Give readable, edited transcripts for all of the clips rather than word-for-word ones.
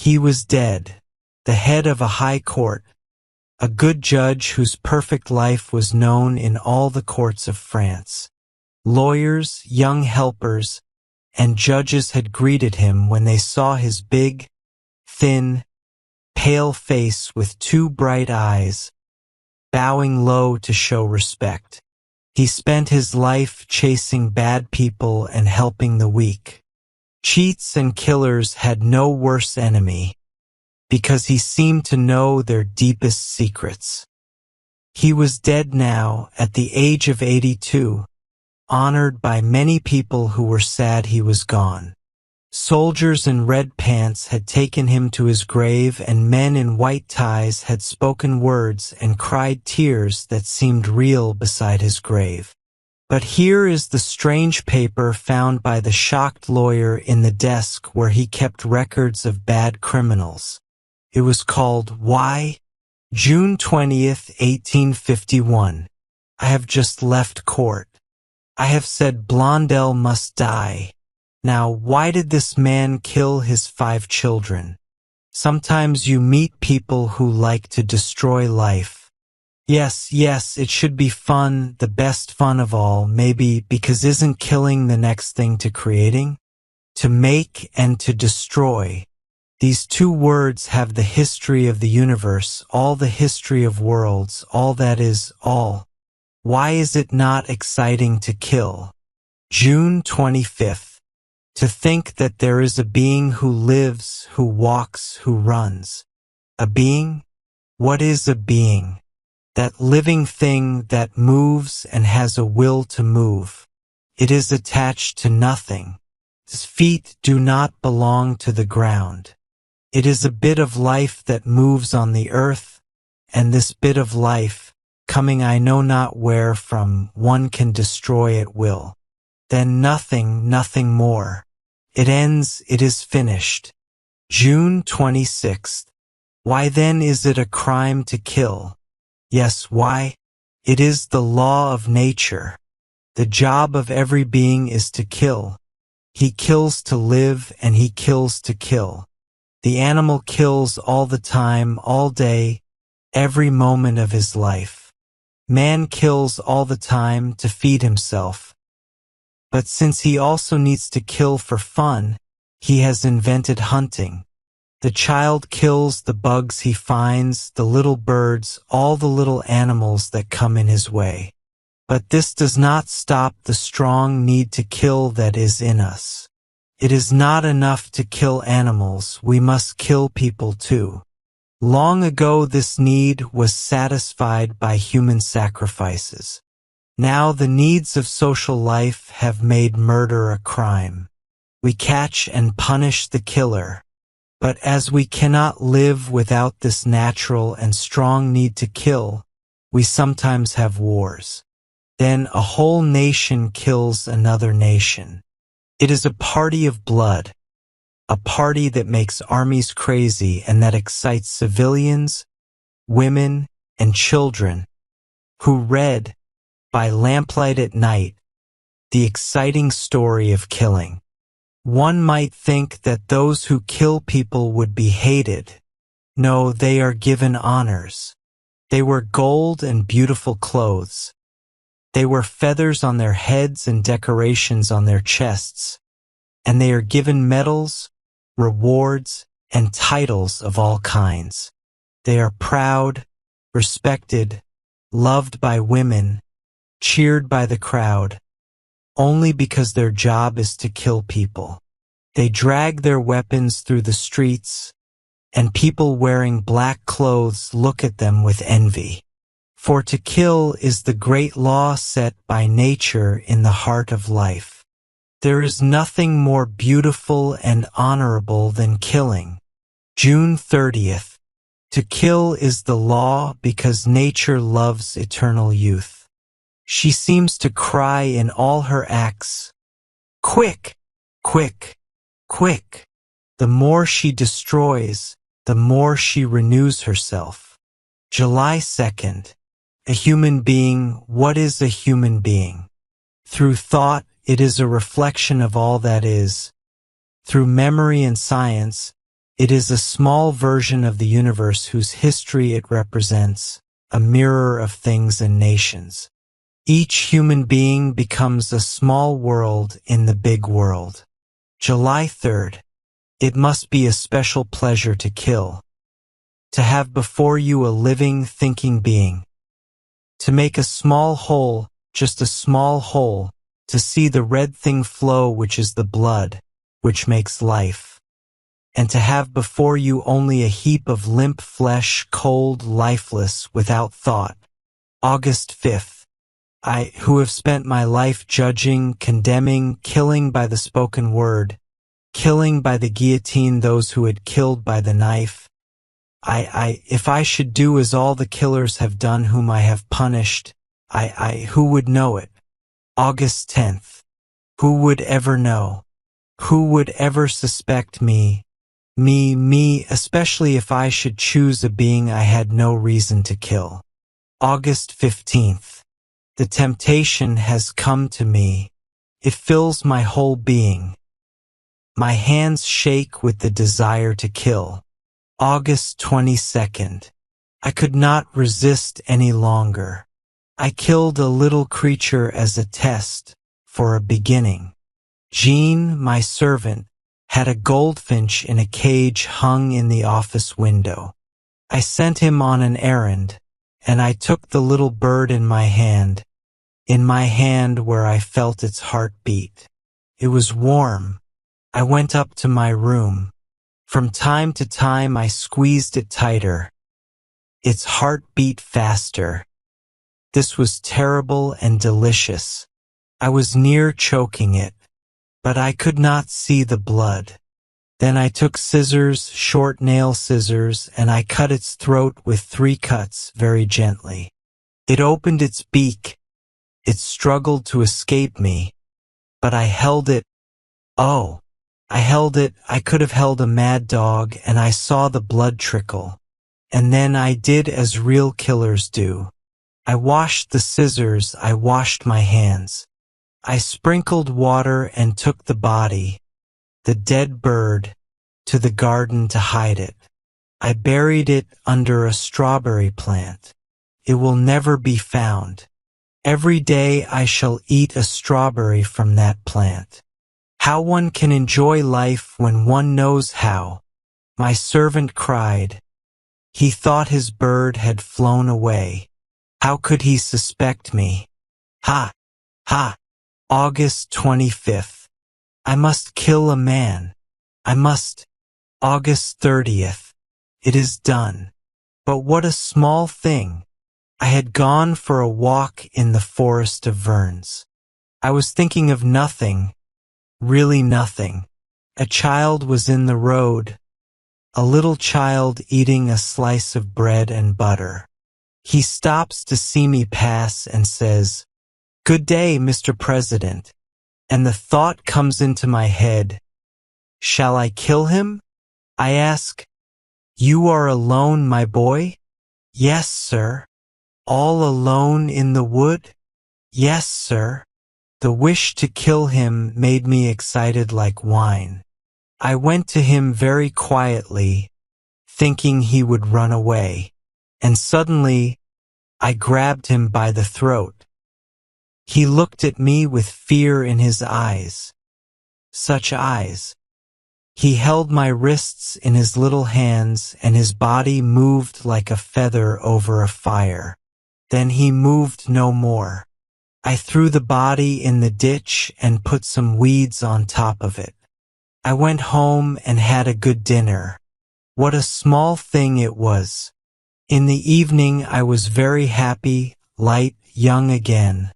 He was dead, the head of a high court, a good judge whose perfect life was known in all the courts of France. Lawyers, young helpers, and judges had greeted him when they saw his big, thin, pale face with two bright eyes, bowing low to show respect. He spent his life chasing bad people and helping the weak. Cheats and killers had no worse enemy, because he seemed to know their deepest secrets. He was dead now, at the age of 82, honored by many people who were sad he was gone. Soldiers in red pants had taken him to his grave, and men in white ties had spoken words and cried tears that seemed real beside his grave. But here is the strange paper found by the shocked lawyer in the desk where he kept records of bad criminals. It was called Why? June 20th, 1851. I have just left court. I have said Blondel must die. Now, why did this man kill his 5 children? Sometimes you meet people who like to destroy life. Yes, it should be fun, the best fun of all, maybe, because isn't killing the next thing to creating? To make and to destroy. These 2 words have the history of the universe, all the history of worlds, all that is, all. Why is it not exciting to kill? June 25th. To think that there is a being who lives, who walks, who runs. A being? What is a being? That living thing that moves and has a will to move. It is attached to nothing. Its feet do not belong to the ground. It is a bit of life that moves on the earth, and this bit of life, coming I know not where from, one can destroy at will. Then nothing more. It ends, it is finished. June 26th. Why then is it a crime to kill? Yes, why? It is the law of nature. The job of every being is to kill. He kills to live and he kills to kill. The animal kills all the time, all day, every moment of his life. Man kills all the time to feed himself. But since he also needs to kill for fun, he has invented hunting. The child kills the bugs he finds, the little birds, all the little animals that come in his way. But this does not stop the strong need to kill that is in us. It is not enough to kill animals, we must kill people too. Long ago this need was satisfied by human sacrifices. Now the needs of social life have made murder a crime. We catch and punish the killer. But as we cannot live without this natural and strong need to kill, we sometimes have wars. Then a whole nation kills another nation. It is a party of blood, a party that makes armies crazy and that excites civilians, women, and children, who read, by lamplight at night, the exciting story of killing. One might think that those who kill people would be hated. No, they are given honors. They wear gold and beautiful clothes. They wear feathers on their heads and decorations on their chests. And they are given medals, rewards, and titles of all kinds. They are proud, respected, loved by women, cheered by the crowd, only because their job is to kill people. They drag their weapons through the streets, and people wearing black clothes look at them with envy. For to kill is the great law set by nature in the heart of life. There is nothing more beautiful and honorable than killing. June 30th. To kill is the law because nature loves eternal youth. She seems to cry in all her acts, "Quick! Quick! Quick!" The more she destroys, the more she renews herself. July 2nd. A human being, what is a human being? Through thought, it is a reflection of all that is. Through memory and science, It is a small version of the universe whose history it represents, a mirror of things and nations. Each human being becomes a small world in the big world. July 3rd. It must be a special pleasure to kill. To have before you a living, thinking being. To make a small hole, just a small hole, to see the red thing flow which is the blood, which makes life. And to have before you only a heap of limp flesh, cold, lifeless, without thought. August 5th. I, who have spent my life judging, condemning, killing by the spoken word, killing by the guillotine those who had killed by the knife. If I should do as all the killers have done whom I have punished, who would know it? August 10th. Who would ever know? Who would ever suspect me, especially if I should choose a being I had no reason to kill? August 15th. The temptation has come to me. It fills my whole being. My hands shake with the desire to kill. August 22nd. I could not resist any longer. I killed a little creature as a test, for a beginning. Jean, my servant, had a goldfinch in a cage hung in the office window. I sent him on an errand, and I took the little bird in my hand where I felt its heart beat. It was warm. I went up to my room. From time to time I squeezed it tighter. Its heart beat faster. This was terrible and delicious. I was near choking it, but I could not see the blood. Then I took scissors, short nail scissors, and I cut its throat with 3 cuts very gently. It opened its beak. It struggled to escape me, but I held it. Oh, I held it. I could have held a mad dog, and I saw the blood trickle. And then I did as real killers do. I washed the scissors, I washed my hands. I sprinkled water and took the body, the dead bird, to the garden to hide it. I buried it under a strawberry plant. It will never be found. Every day I shall eat a strawberry from that plant. How one can enjoy life when one knows how. My servant cried. He thought his bird had flown away. How could he suspect me? Ha! Ha! August 25th. I must kill a man. I must. August 30th. It is done. But what a small thing. I had gone for a walk in the forest of Vernes. I was thinking of nothing, really nothing. A child was in the road, a little child eating a slice of bread and butter. He stops to see me pass and says, "Good day, Mr. President." And the thought comes into my head, shall I kill him? I ask, "You are alone, my boy?" "Yes, sir." "All alone in the wood?" "Yes, sir." The wish to kill him made me excited like wine. I went to him very quietly, thinking he would run away, and suddenly I grabbed him by the throat. He looked at me with fear in his eyes. Such eyes. He held my wrists in his little hands, and his body moved like a feather over a fire. Then he moved no more. I threw the body in the ditch and put some weeds on top of it. I went home and had a good dinner. What a small thing it was. In the evening I was very happy, light, young again.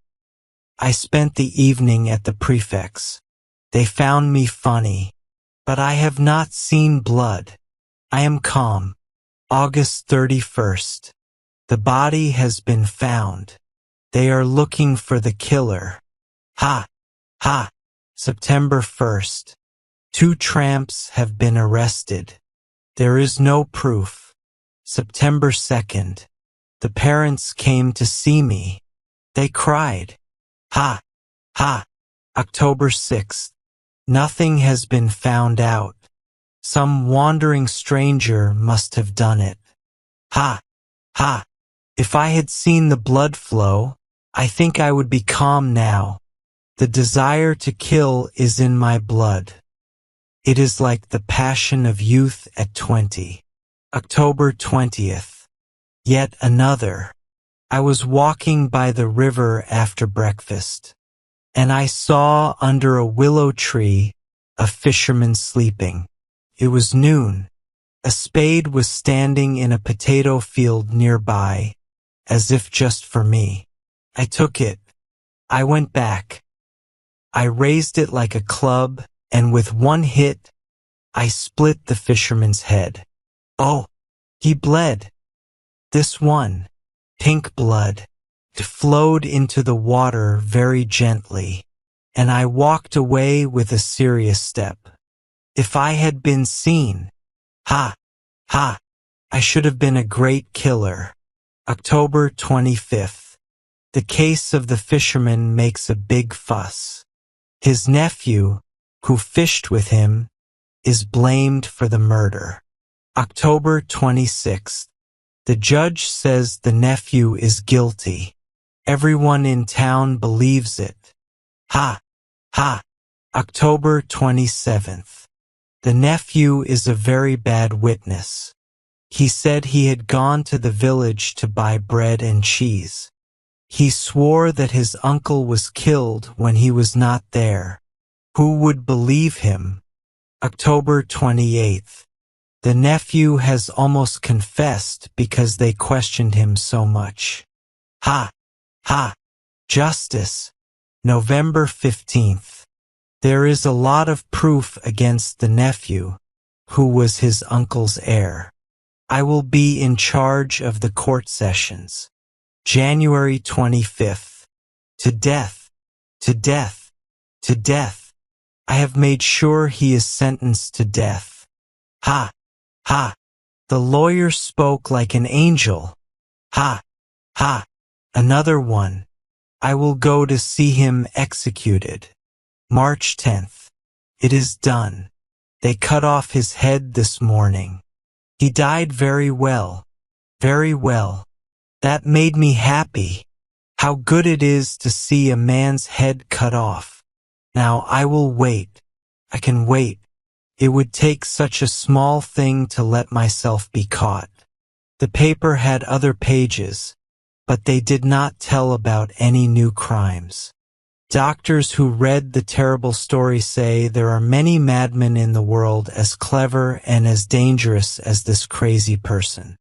I spent the evening at the prefect's. They found me funny. But I have not seen blood. I am calm. August 31st. The body has been found. They are looking for the killer. Ha! Ha! September 1st. 2 tramps have been arrested. There is no proof. September 2nd. The parents came to see me. They cried. Ha! Ha! October 6th. Nothing has been found out. Some wandering stranger must have done it. Ha! Ha! If I had seen the blood flow, I think I would be calm now. The desire to kill is in my blood. It is like the passion of youth at 20. October 20th. Yet another. I was walking by the river after breakfast, and I saw under a willow tree a fisherman sleeping. It was noon. A spade was standing in a potato field nearby, as if just for me. I took it. I went back. I raised it like a club, and with one hit, I split the fisherman's head. Oh, he bled. This one, pink blood, flowed into the water very gently, and I walked away with a serious step. If I had been seen, ha, ha, I should have been a great killer. October 25th. The case of the fisherman makes a big fuss. His nephew, who fished with him, is blamed for the murder. October 26th. The judge says the nephew is guilty. Everyone in town believes it. Ha! Ha! October 27th. The nephew is a very bad witness. He said he had gone to the village to buy bread and cheese. He swore that his uncle was killed when he was not there. Who would believe him? October 28th. The nephew has almost confessed because they questioned him so much. Ha! Ha! Justice. November 15th. There is a lot of proof against the nephew, who was his uncle's heir. I will be in charge of the court sessions. January 25th. To death, to death, to death. I have made sure he is sentenced to death. Ha! Ha! The lawyer spoke like an angel. Ha! Ha! Another one. I will go to see him executed. March 10th. It is done. They cut off his head this morning. He died very well. Very well. That made me happy. How good it is to see a man's head cut off. Now I will wait. I can wait. It would take such a small thing to let myself be caught. The paper had other pages, but they did not tell about any new crimes. Doctors who read the terrible story say there are many madmen in the world as clever and as dangerous as this crazy person.